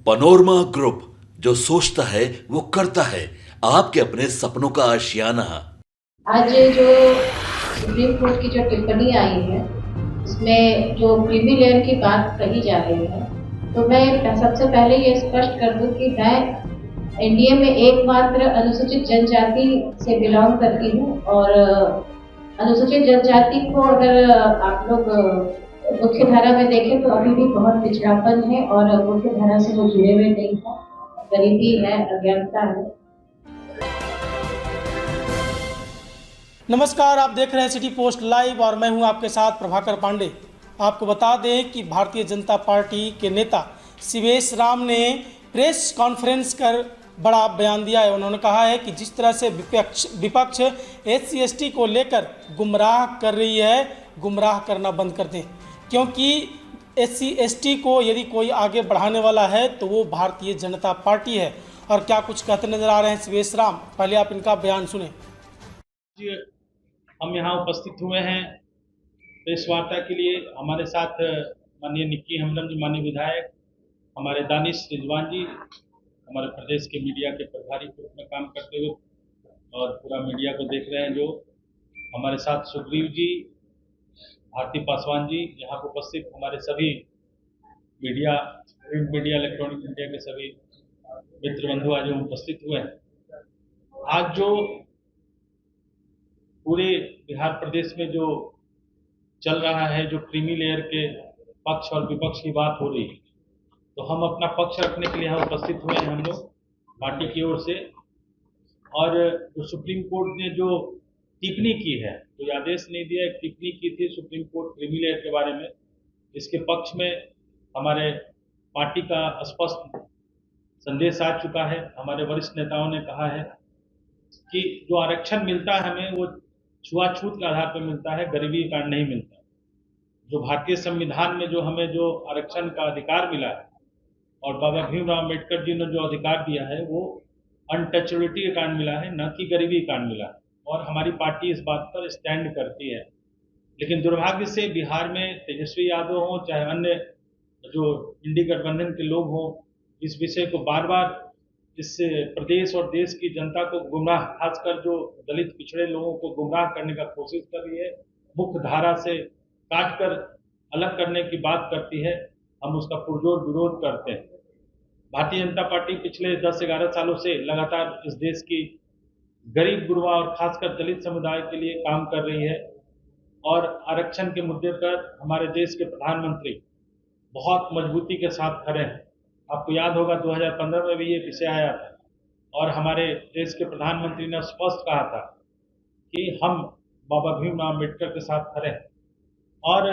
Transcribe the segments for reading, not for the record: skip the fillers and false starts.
Panorama group, जो सोचता है वो करता है। आपके अपने सपनों का आशियाना। आज जो सुप्रीम कोर्ट की जो टिप्पणी आई है, उसमें जो क्रीमी लेयर की बात कही जा रही है, तो मैं सबसे पहले ये स्पष्ट कर दूं कि मैं एनडीए में एकमात्र अनुसूचित जनजाति से बिलोंग करती हूँ। और अनुसूचित जनजाति को अगर आप लोग मुख्य धारा में देखें तो अभी भी बहुत पिछड़ापन है और मुख्य धारा से वो जुड़े हुए नहीं है। गरीबी है, अज्ञानता है। नमस्कार, आप देख रहे हैं सिटी पोस्ट लाइव और मैं हूं आपके साथ प्रभाकर पांडे। आपको बता दें कि भारतीय जनता पार्टी के नेता शिवेश राम ने प्रेस कॉन्फ्रेंस कर बड़ा बयान दिया है। उन्होंने कहा है कि जिस तरह से विपक्ष SC/ST को लेकर गुमराह कर रही है, गुमराह करना बंद कर दें, क्योंकि SC/ST को यदि कोई आगे बढ़ाने वाला है तो वो भारतीय जनता पार्टी है। और क्या कुछ कहते नजर आ रहे हैं शिवेश राम, पहले आप इनका बयान सुने। हम यहाँ उपस्थित हुए हैं प्रेस वार्ता के लिए। हमारे साथ माननीय निक्की हमदम जी, माननीय विधायक, हमारे दानिश रिजवान जी, हमारे प्रदेश के मीडिया के प्रभारी के रूप में काम करते हुए और पूरा मीडिया को देख रहे हैं, जो हमारे साथ सुग्रीव जी, भारती पासवान जी, यहाँ पर उपस्थित हमारे सभी media, print media, electronic media के सभी मित्र बंधु आज उपस्थित हुए हैं। आज जो पूरे बिहार प्रदेश में जो चल रहा है, जो क्रीमी लेयर के पक्ष और विपक्ष की बात हो रही है, तो हम अपना पक्ष रखने के लिए यहाँ उपस्थित हुए हैं, हम लोग पार्टी की ओर से। और जो सुप्रीम कोर्ट ने जो टिप्पणी की है, कोई आदेश नहीं दिया, एक टिप्पणी की थी सुप्रीम कोर्ट क्रीमी लेयर के बारे में, इसके पक्ष में हमारे पार्टी का स्पष्ट संदेश आ चुका है। हमारे वरिष्ठ नेताओं ने कहा है कि जो आरक्षण मिलता है हमें, वो छुआछूत के आधार पर मिलता है, गरीबी के कारण नहीं मिलता। जो भारतीय संविधान में जो हमें जो आरक्षण का अधिकार मिला है और बाबा भीमराव अम्बेडकर जी ने जो अधिकार दिया है, वो अनटचेबिलिटी के कारण मिला है, न कि गरीबी के कारण मिला है। और हमारी पार्टी इस बात पर स्टैंड करती है। लेकिन दुर्भाग्य से बिहार में तेजस्वी यादव हों, चाहे अन्य जो इंडी गठबंधन के लोग हों, इस विषय को बार बार इस प्रदेश और देश की जनता को गुमराह, खासकर जो दलित पिछड़े लोगों को गुमराह करने का कोशिश कर रही है, मुख्य धारा से काट कर अलग करने की बात करती है। हम उसका पुरजोर विरोध करते हैं। भारतीय जनता पार्टी पिछले 10-11 सालों से लगातार इस देश की गरीब गुरबा और खासकर दलित समुदाय के लिए काम कर रही है। और आरक्षण के मुद्दे पर हमारे देश के प्रधानमंत्री बहुत मजबूती के साथ खड़े हैं। आपको याद होगा 2015 में भी ये विषय आया था और हमारे देश के प्रधानमंत्री ने स्पष्ट कहा था कि हम बाबा भीमराव अम्बेडकर के साथ खड़े हैं। और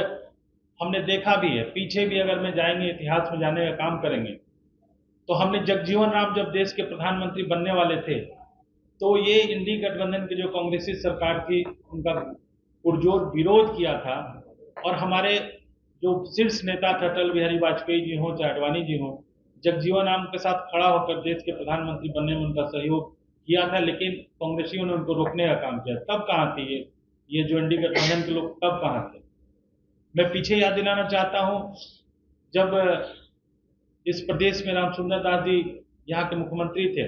हमने देखा भी है, पीछे भी अगर मैं जाएंगे, इतिहास में जाने का काम करेंगे, तो हमने जगजीवन राम जब देश के प्रधानमंत्री बनने वाले थे, तो ये इंडी गठबंधन की जो कांग्रेसी सरकार थी, उनका पुरजोर विरोध किया था। और हमारे जो शीर्ष नेता थे, अटल बिहारी वाजपेयी जी हों, चाहे अडवाणी जी हों, जगजीवन राम के साथ खड़ा होकर देश के प्रधानमंत्री बनने में उनका सहयोग किया था। लेकिन कांग्रेसियों ने उनको रोकने का काम किया। तब कहाँ थे ये जो इंडी गठबंधन के लोग, तब कहाँ थे? मैं पीछे याद दिलाना चाहता हूँ, जब इस प्रदेश में रामसुंदर दास जी यहाँ के मुख्यमंत्री थे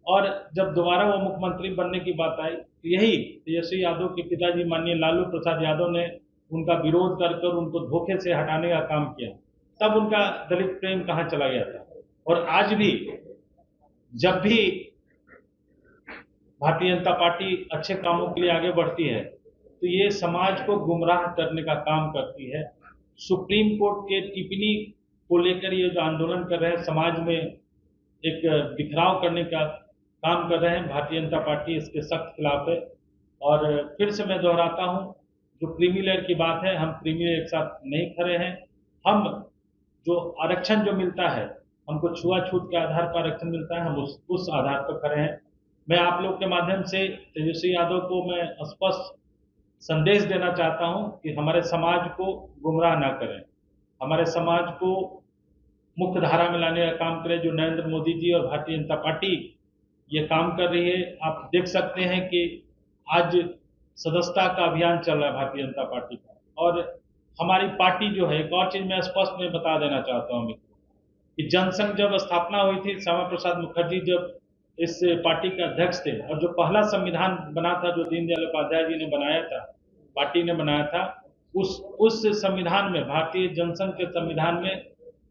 और जब दोबारा वो मुख्यमंत्री बनने की बात आई, तो यही तेजस्वी यादव के पिताजी माननीय लालू प्रसाद यादव ने उनका विरोध कर उनको धोखे से हटाने का काम किया। तब उनका दलित प्रेम कहाँ चला गया था? और आज भी जब भी भारतीय जनता पार्टी अच्छे कामों के लिए आगे बढ़ती है, तो ये समाज को गुमराह करने का काम करती है। सुप्रीम कोर्ट के टिप्पणी को लेकर ये जो आंदोलन कर रहे हैं, समाज में एक बिखराव करने का काम कर रहे हैं, भारतीय जनता पार्टी इसके सख्त खिलाफ है। और फिर से मैं दोहराता हूं, जो क्रीमी लेयर की बात है, हम क्रीमी लेयर के साथ नहीं खड़े हैं। हम जो आरक्षण जो मिलता है, हमको छुआछूत के आधार पर आरक्षण मिलता है, हम उस आधार पर खड़े हैं। मैं आप लोग के माध्यम से तेजस्वी यादव को मैं स्पष्ट संदेश देना चाहता हूं कि हमारे समाज को गुमराह ना करें, हमारे समाज को मुख्य धारा में लाने का काम करें, जो नरेंद्र मोदी जी और भारतीय जनता पार्टी ये काम कर रही है। आप देख सकते हैं कि आज सदस्यता का अभियान चल रहा है भारतीय जनता पार्टी का। और हमारी पार्टी जो है, एक और चीज मैं स्पष्ट में बता देना चाहता हूँ मित्रों, कि जनसंघ जब स्थापना हुई थी, श्यामा प्रसाद मुखर्जी जब इस पार्टी के अध्यक्ष थे, और जो पहला संविधान बना था जो दीनदयाल उपाध्याय जी ने बनाया था, पार्टी ने बनाया था, उस संविधान में, भारतीय जनसंघ के संविधान में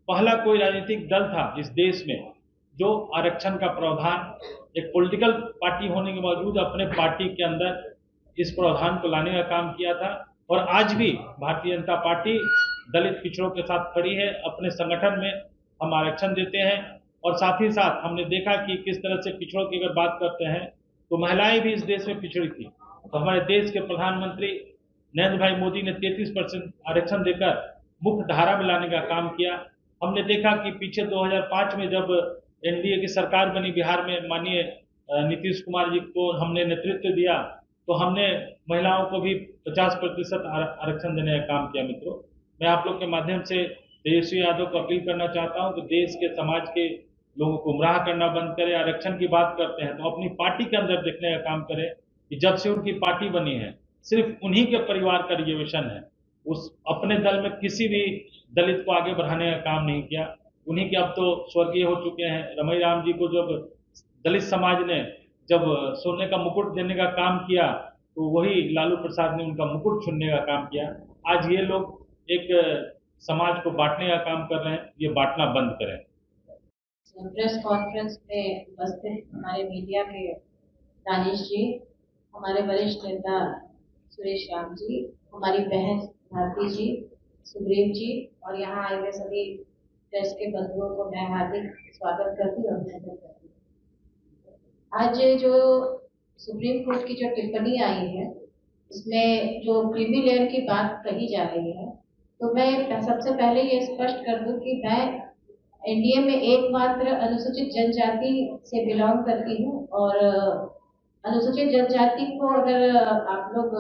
पहला कोई राजनीतिक दल था इस देश में जो आरक्षण का प्रावधान एक पॉलिटिकल पार्टी होने के बावजूद अपने पार्टी के अंदर इस प्रावधान को लाने का काम किया था। और आज भी भारतीय जनता पार्टी दलित पिछड़ों के साथ खड़ी है। अपने संगठन में हम आरक्षण देते हैं और साथ ही साथ हमने देखा कि किस तरह से पिछड़ों की अगर बात करते हैं तो महिलाएं भी इस देश में पिछड़ी थी। तो हमारे देश के प्रधानमंत्री नरेंद्र भाई मोदी ने 33% आरक्षण देकर मुख्य धारा में लाने का काम किया। हमने देखा कि पीछे 2005 में जब एनडीए की सरकार बनी बिहार में, माननीय नीतीश कुमार जी को हमने नेतृत्व दिया, तो हमने महिलाओं को भी 50% आरक्षण देने का काम किया। मित्रों, मैं आप लोग के माध्यम से तेजस्वी यादव को अपील करना चाहता हूं कि देश के समाज के लोगों को गुमराह करना बंद करें। आरक्षण की बात करते हैं तो अपनी पार्टी के अंदर देखने का काम करें कि जब से उनकी पार्टी बनी है सिर्फ उन्हीं के परिवार का रिजर्वेशन है, उस अपने दल में किसी भी दलित को आगे बढ़ाने का काम नहीं किया। उन्हीं के अब तो स्वर्गीय हो चुके हैं रमई राम जी को जब दलित समाज ने जब सोने का मुकुट देने का काम किया तो वही लालू प्रसाद ने उनका मुकुट छीनने का काम किया। आज ये लोग एक समाज को बांटने का काम कर रहे हैं, ये बांटना बंद करें। प्रेस कॉन्फ्रेंस में उपस्थित हमारे मीडिया के दानिश जी, हमारे वरिष्ठ नेता सुरेश राम जी, हमारी बहन भारती जी, सुग्रीव जी और यहाँ आए हुए सभी प्रेस के बंधुओं को मैं हार्दिक स्वागत करती हूँ और अभिनंदन करती हूँ। आज जो सुप्रीम कोर्ट की जो टिप्पणी आई है उसमें जो क्रीमी लेयर की बात कही जा रही है, तो मैं सबसे पहले ये स्पष्ट कर दूं कि मैं एनडीए में एकमात्र अनुसूचित जनजाति से बिलोंग करती हूँ और अनुसूचित जनजाति को अगर आप लोग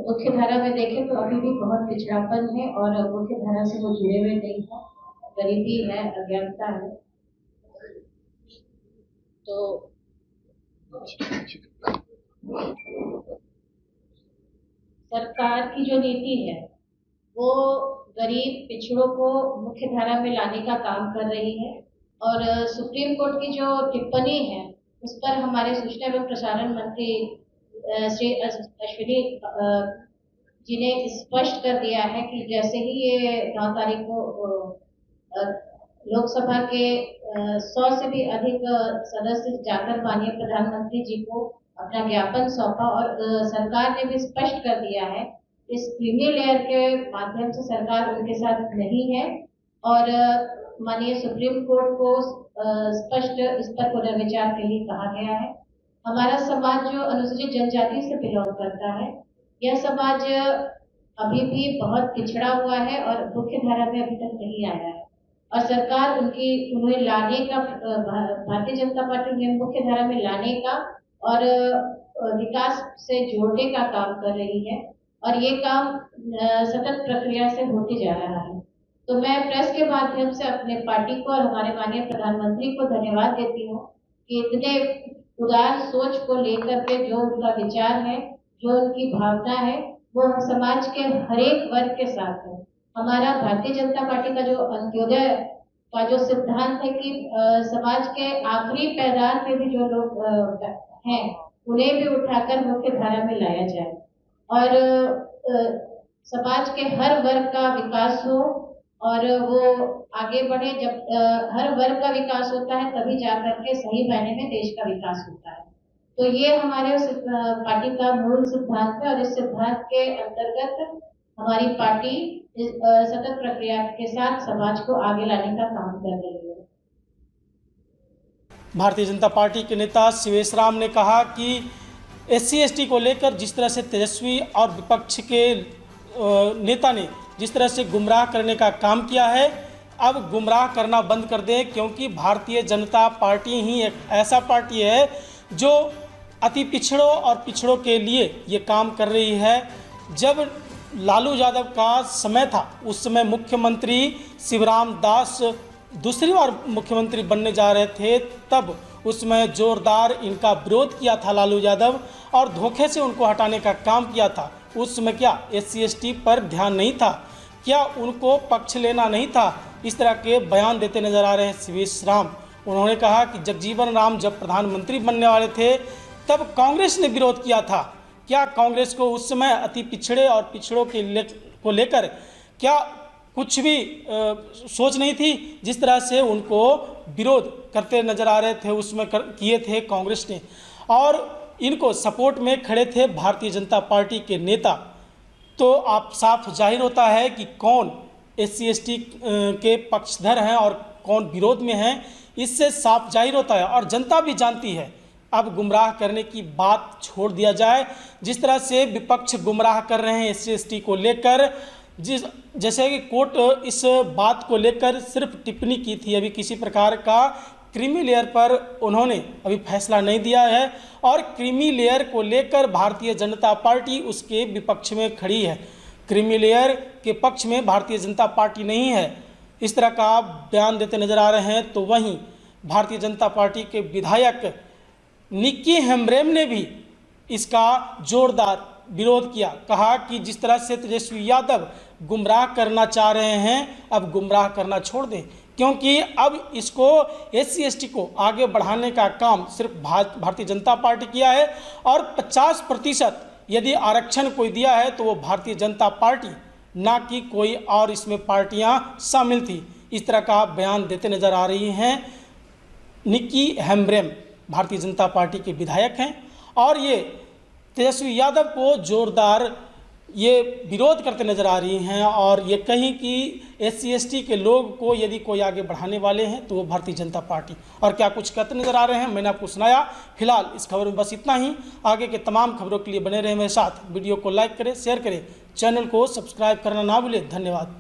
मुख्य धारा में देखें तो अभी भी बहुत पिछड़ापन है और मुख्य धारा से वो जुड़े हुए नहीं है, गरीबी है, अज्ञानता है। तो सरकार की जो नीति है वो गरीब पिछड़ों को मुख्य धारा में लाने का काम कर रही है और सुप्रीम कोर्ट की जो टिप्पणी है उस पर हमारे सूचना एवं प्रसारण मंत्री श्री अश्विनी जी ने स्पष्ट कर दिया है कि जैसे ही ये 9 तारीख को लोकसभा के 100 से भी अधिक सदस्य जाकर माननीय प्रधानमंत्री जी को अपना ज्ञापन सौंपा और सरकार ने भी स्पष्ट कर दिया है इस क्रीमी लेयर के माध्यम से सरकार उनके साथ नहीं है और माननीय सुप्रीम कोर्ट को स्पष्ट इस पर पुनर्विचार के लिए कहा गया है। हमारा समाज जो अनुसूचित जनजाति से बिलोंग करता है, यह समाज अभी भी बहुत पिछड़ा हुआ है और मुख्य धारा में अभी तक नहीं आया है और सरकार उन्हें लाने का, भारतीय जनता पार्टी उन्हें मुख्य धारा में लाने का और विकास से जोड़ने का काम कर रही है और ये काम सतत प्रक्रिया से होते जा रहा है। तो मैं प्रेस के माध्यम से अपने पार्टी को और हमारे माननीय प्रधानमंत्री को धन्यवाद देती हूँ कि इतने उदार सोच को लेकर के जो उनका विचार है, जो उनकी भावना है, वो समाज के हर एक वर्ग के साथ है। हमारा भारतीय जनता पार्टी का जो अंत्योदय का जो सिद्धांत है कि समाज के आखिरी पैदान पे भी जो लोग हैं उन्हें भी उठाकर मुख्य धारा में लाया जाए और समाज के हर वर्ग का विकास हो और वो आगे बढ़े। जब हर वर्ग का विकास होता है तभी जाकर के सही मायने में देश का विकास होता है। तो ये हमारे पार्टी का मूल सिद्धांत है और इस सिद्धांत के अंतर्गत हमारी पार्टी सतत प्रक्रिया के साथ समाज को आगे लाने का काम कर रही है। भारतीय जनता पार्टी के नेता शिवेश राम ने कहा कि SC/ST को लेकर जिस तरह से तेजस्वी और विपक्ष के नेता ने जिस तरह से गुमराह करने का काम किया है, अब गुमराह करना बंद कर दें, क्योंकि भारतीय जनता पार्टी ही एक ऐसा पार्टी है जो अति पिछड़ों और पिछड़ों के लिए ये काम कर रही है। जब लालू यादव का समय था उस समय मुख्यमंत्री शिवराम दास दूसरी बार मुख्यमंत्री बनने जा रहे थे, तब उसमें जोरदार इनका विरोध किया था लालू यादव और धोखे से उनको हटाने का काम किया था। उस समय क्या SC/ST पर ध्यान नहीं था, क्या उनको पक्ष लेना नहीं था? इस तरह के बयान देते नजर आ रहे हैं शिवेश राम। उन्होंने कहा कि जगजीवन राम जब प्रधानमंत्री बनने वाले थे तब कांग्रेस ने विरोध किया था। क्या कांग्रेस को उस समय अति पिछड़े और पिछड़ों को लेकर क्या कुछ भी सोच नहीं थी? जिस तरह से उनको विरोध करते नजर आ रहे थे उसमें किए थे कांग्रेस ने, और इनको सपोर्ट में खड़े थे भारतीय जनता पार्टी के नेता। तो आप साफ जाहिर होता है कि कौन SC/ST के पक्षधर हैं और कौन विरोध में हैं, इससे साफ जाहिर होता है और जनता भी जानती है। अब गुमराह करने की बात छोड़ दिया जाए। जिस तरह से विपक्ष गुमराह कर रहे हैं SC/ST को लेकर, जैसे कि कोर्ट इस बात को लेकर सिर्फ टिप्पणी की थी, अभी किसी प्रकार का क्रीमी लेयर पर उन्होंने अभी फैसला नहीं दिया है और क्रीमी लेयर को लेकर भारतीय जनता पार्टी उसके विपक्ष में खड़ी है। क्रीमी लेयर के पक्ष में भारतीय जनता पार्टी नहीं है, इस तरह का बयान देते नजर आ रहे हैं। तो वहीं भारतीय जनता पार्टी के विधायक निक्की हेम्ब्रेम ने भी इसका जोरदार विरोध किया। कहा कि जिस तरह से तेजस्वी यादव गुमराह करना चाह रहे हैं, अब गुमराह करना छोड़ दें, क्योंकि अब इसको SC/ST को आगे बढ़ाने का काम सिर्फ भारतीय जनता पार्टी किया है और 50% यदि आरक्षण कोई दिया है तो वो भारतीय जनता पार्टी, ना कि कोई और इसमें पार्टियां शामिल थी। इस तरह का बयान देते नजर आ रही हैं निक्की हेम्ब्रेम, भारतीय जनता पार्टी के विधायक हैं और ये तेजस्वी यादव को जोरदार ये विरोध करते नजर आ रही हैं और ये कहीं कि SC/ST के लोग को यदि कोई आगे बढ़ाने वाले हैं तो वो भारतीय जनता पार्टी। और क्या कुछ कहते नजर आ रहे हैं मैंने आपको सुनाया। फिलहाल इस खबर में बस इतना ही। आगे के तमाम खबरों के लिए बने रहे मेरे साथ। वीडियो को लाइक करें, शेयर करें, चैनल को सब्सक्राइब करना ना भूलें। धन्यवाद।